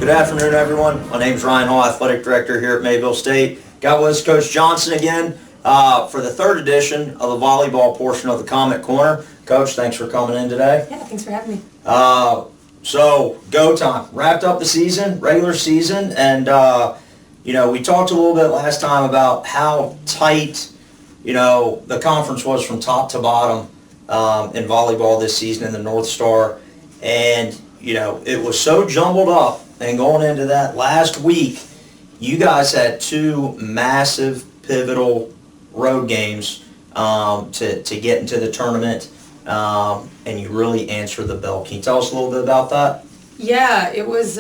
Good afternoon, everyone. My name is Ryan Hall, Athletic Director here at Mayville State. Got with us Coach Johnson again for the third edition of the volleyball portion of the Comet Corner. Coach, thanks for coming in today. Yeah, thanks for having me. So, go time. Wrapped up the season, regular season, and, we talked a little bit last time about how tight, the conference was from top to bottom in volleyball this season in the North Star. And, it was so jumbled up. And going into that last week, you guys had two massive, pivotal road games to get into the tournament, and you really answered the bell. Can you tell us a little bit about that? Yeah, it was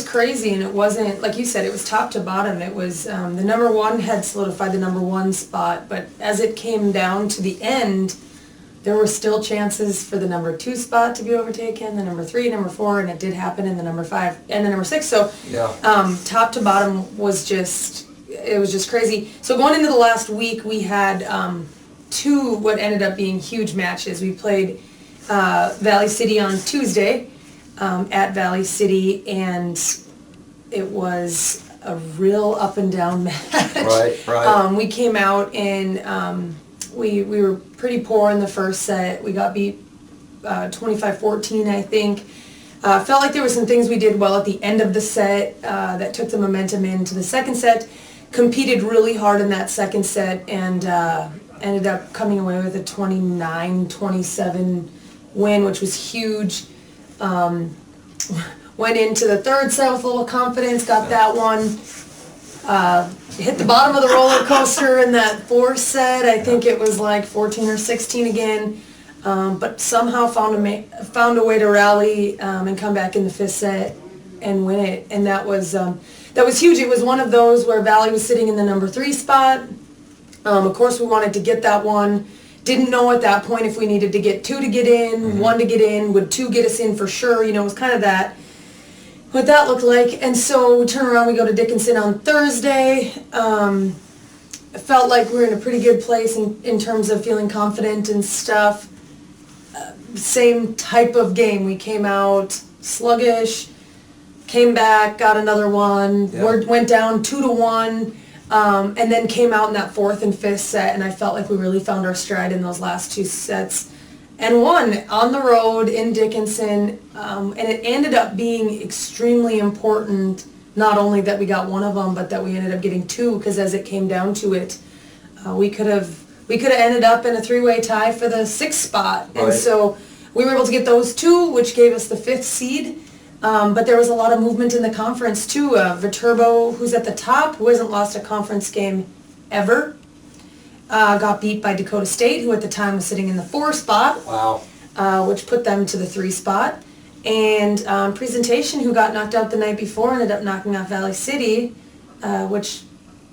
crazy, and it wasn't, like you said, it was top to bottom. It was the number one had solidified the number one spot, but as it came down to the end, there were still chances for the number two spot to be overtaken, the number three, number four, and it did happen in the number five and the number six. So top to bottom was just crazy. So going into the last week, we had two what ended up being huge matches. We played Valley City on Tuesday at Valley City, and it was a real up and down match. Right. We came out and we were pretty poor in the first set. We got beat 25-14, I think. Felt like there were some things we did well at the end of the set that took the momentum into the second set. Competed really hard in that second set and ended up coming away with a 29-27 win, which was huge. Went into the third set with a little confidence, got that one. Hit the bottom of the roller coaster in that fourth set. I think it was like 14 or 16 again, but somehow found a way to rally and come back in the fifth set and win it. And that was huge. It was one of those where Valley was sitting in the number three spot. Of course, we wanted to get that one. Didn't know at that point if we needed to get two to get in, one to get in. Would two get us in for sure? It was kind of what that looked like. And so we turn around, we go to Dickinson on Thursday. It felt like we were in a pretty good place in terms of feeling confident and stuff. Same type of game. We came out sluggish, came back, got another one, went down 2-1, and then came out in that fourth and fifth set, and I felt like we really found our stride in those last two sets. And won on the road in Dickinson, and it ended up being extremely important, not only that we got one of them, but that we ended up getting two, because as it came down to it, we could have ended up in a three-way tie for the sixth spot. Right. And so we were able to get those two, which gave us the fifth seed. But there was a lot of movement in the conference too. Viterbo, who's at the top, who hasn't lost a conference game ever, got beat by Dakota State, who at the time was sitting in the 4 spot. Wow. Which put them to the 3 spot. And Presentation, who got knocked out the night before, ended up knocking off Valley City, which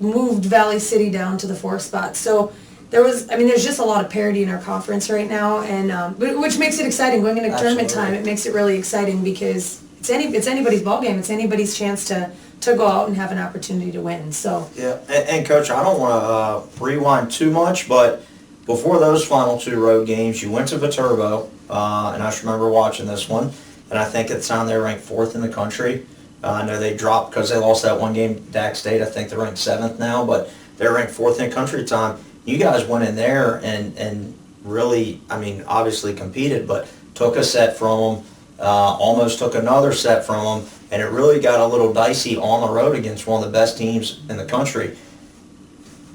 moved Valley City down to the 4 spot. So there's just a lot of parity in our conference right now, and which makes it exciting. Going into tournament time, it makes it really exciting because it's anybody's ball game. It's anybody's chance to go out and have an opportunity to win. So Yeah, and Coach, I don't want to rewind too much, but before those final two road games, you went to Viterbo, and I just remember watching this one, and I think at the time they were ranked 4th in the country. I know they dropped because they lost that one game to Dak State. I think they're ranked 7th now, but they're ranked 4th in country at the time. You guys went in there and really, obviously competed, but took a set from them, almost took another set from them, and it really got a little dicey on the road against one of the best teams in the country.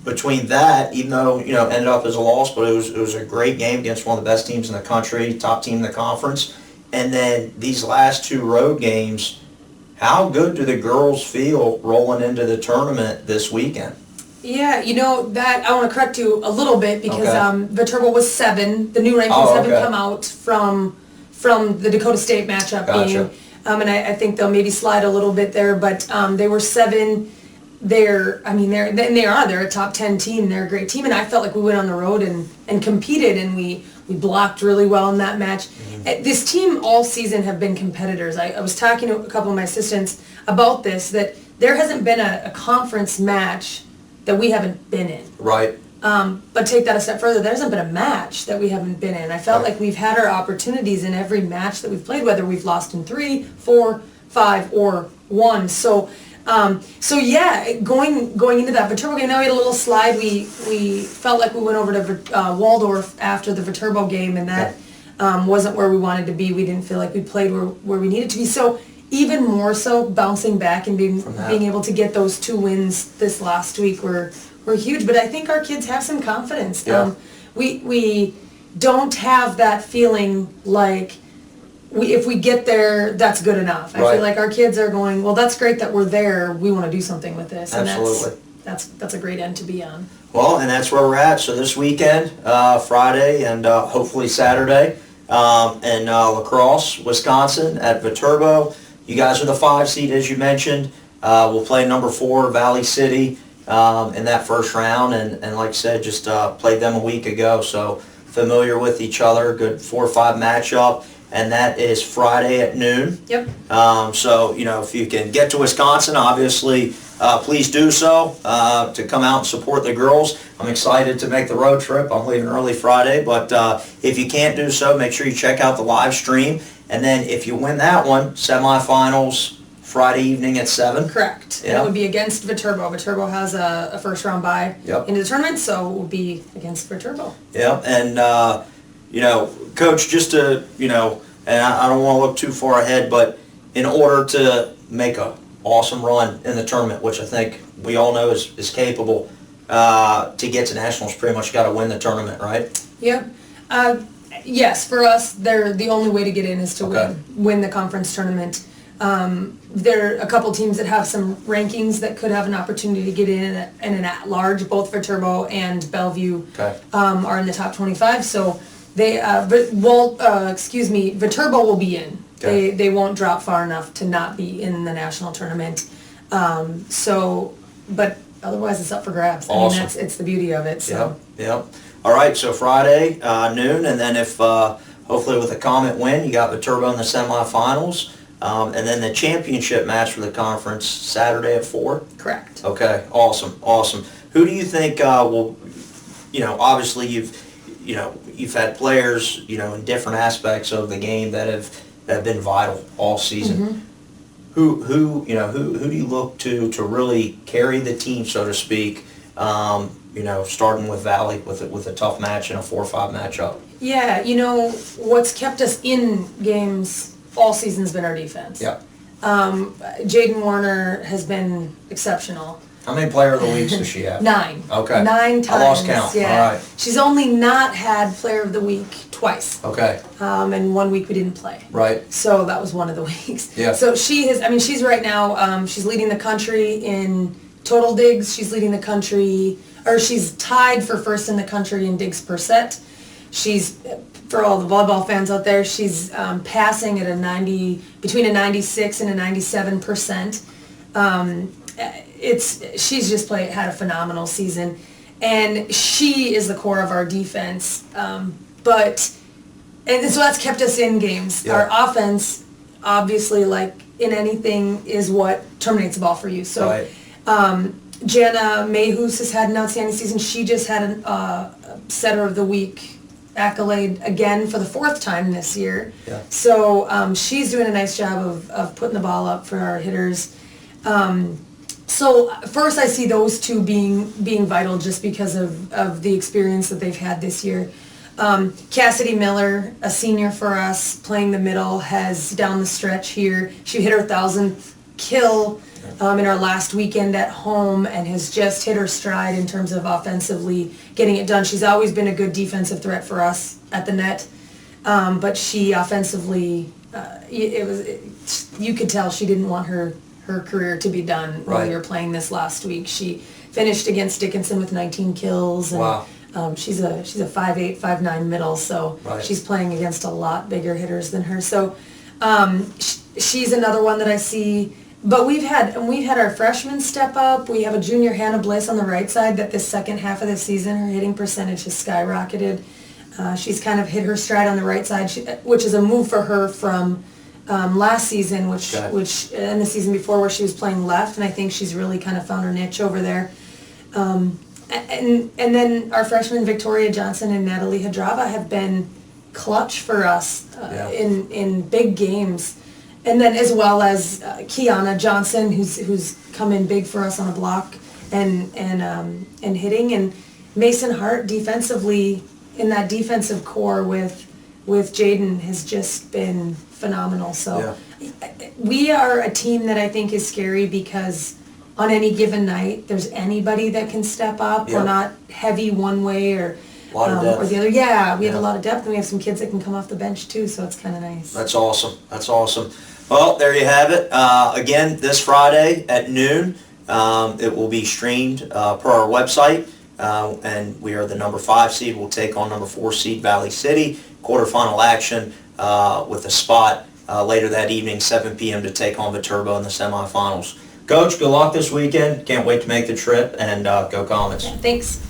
Between that, even though, ended up as a loss, but it was a great game against one of the best teams in the country, top team in the conference. And then these last two road games, how good do the girls feel rolling into the tournament this weekend? yeah, that I want to correct you a little bit because Viterbo was 7. The new rankings haven't come out from the Dakota State matchup being, and I think they'll maybe slide a little bit there, but they were 7. They're a top 10 team. They're a great team, and I felt like we went on the road and competed, and we blocked really well in that match. This team all season have been competitors. I was talking to a couple of my assistants about this, that there hasn't been a conference match that we haven't been in. Right. But take that a step further, there hasn't been a match that we haven't been in. I felt like we've had our opportunities in every match that we've played, whether we've lost in 3, 4, 5 or 1. So yeah, going into that Viterbo game, now we had a little slide. We felt like we went over to Waldorf after the Viterbo game, and that wasn't where we wanted to be. We didn't feel like we played where we needed to be. So even more so, bouncing back and being able to get those 2 wins this last week were huge. But I think our kids have some confidence. Yeah. We don't have that feeling like if we get there, that's good enough. I feel like our kids are going, well, that's great that we're there. We want to do something with this. And Absolutely. That's a great end to be on. Well, and that's where we're at. So this weekend, Friday and hopefully Saturday, in La Crosse, Wisconsin at Viterbo. You guys are the 5 seed, as you mentioned. We'll play number 4, Valley City, in that first round. And like I said, just played them a week ago. So familiar with each other. Good 4 or 5 matchup. And that is Friday at noon. Yep. So, if you can get to Wisconsin, obviously, please do so to come out and support the girls. I'm excited to make the road trip. I'm leaving early Friday, but if you can't do so, make sure you check out the live stream. And then if you win that one, semifinals Friday evening at 7. Correct. Yeah. And it would be against Viterbo. Viterbo has a first round bye into the tournament, so it will be against Viterbo. Yeah, and Coach, just to, and I don't want to look too far ahead, but in order to make a awesome run in the tournament, which I think we all know is capable, to get to nationals, pretty much got to win the tournament, right? Yep. Yes, for us, the only way to get in is to win the conference tournament. There are a couple teams that have some rankings that could have an opportunity to get in an at-large. Both Viterbo and Bellevue are in the top 25. So Viterbo will be in. Okay. They won't drop far enough to not be in the national tournament. But otherwise it's up for grabs. Awesome. I mean, it's the beauty of it. So. Yep. All right, so Friday, noon, and then if hopefully with a Comet win, you got Viterbo in the semifinals. And then the championship match for the conference Saturday at 4? Correct. Okay, awesome. Who do you think will, obviously you've had players, in different aspects of the game that have been vital all season. Mm-hmm. Who do you look to really carry the team, so to speak, starting with Valley with a tough match and a 4-5 matchup? Yeah, what's kept us in games all season's been our defense. Yeah. Jaden Warner has been exceptional. How many player of the weeks does she have? 9. Okay. 9 times. I lost count. Yeah. All right. She's only not had player of the week twice. Okay. And 1 week we didn't play. Right. So that was one of the weeks. Yeah. So she's right now, she's leading the country in total digs. She's leading the country, or she's tied for first in the country in digs per set. She's, for all the volleyball fans out there, she's passing at between a 96 and a 97%. She's just had a phenomenal season, and she is the core of our defense. And so that's kept us in games. Yeah. Our offense, obviously, like in anything, is what terminates the ball for you. So, Right. Jana Mayhus has had an outstanding season. She just had a setter of the week accolade again for the 4th time this year. Yeah. So she's doing a nice job of putting the ball up for our hitters. So first I see those 2 being vital just because of the experience that they've had this year. Cassidy Miller, a senior for us, playing the middle, has down the stretch here. She hit her 1,000th kill in our last weekend at home and has just hit her stride in terms of offensively getting it done. She's always been a good defensive threat for us at the net, but she offensively, you could tell she didn't want her career to be done while we were playing this last week. She finished against Dickinson with 19 kills. And, wow. She's a 5'8", 5'9" middle, so she's playing against a lot bigger hitters than her. So she's another one that I see. But we've had our freshmen step up. We have a junior, Hannah Bliss, on the right side that the second half of the season, her hitting percentage has skyrocketed. She's kind of hit her stride on the right side, which is a move for her from last season, which and the season before where she was playing left, and I think she's really kind of found her niche over there. And then our freshmen Victoria Johnson and Natalie Hadrava have been clutch for us in big games. And then as well as Kiana Johnson, who's come in big for us on a block and hitting, and Mason Hart defensively in that defensive core with Jaden has just been phenomenal. So we are a team that I think is scary because on any given night there's anybody that can step up. We're not heavy one way or the other. Yeah, we have a lot of depth, and we have some kids that can come off the bench too, so it's kind of nice. That's awesome. That's awesome. Well, there you have it. Again, this Friday at noon, it will be streamed per our website, and we are the number 5 seed. We'll take on number 4 seed Valley City. Quarterfinal action with a spot later that evening, 7 p.m. to take on Viterbo in the semifinals. Coach, good luck this weekend. Can't wait to make the trip, and go Comets. Thanks.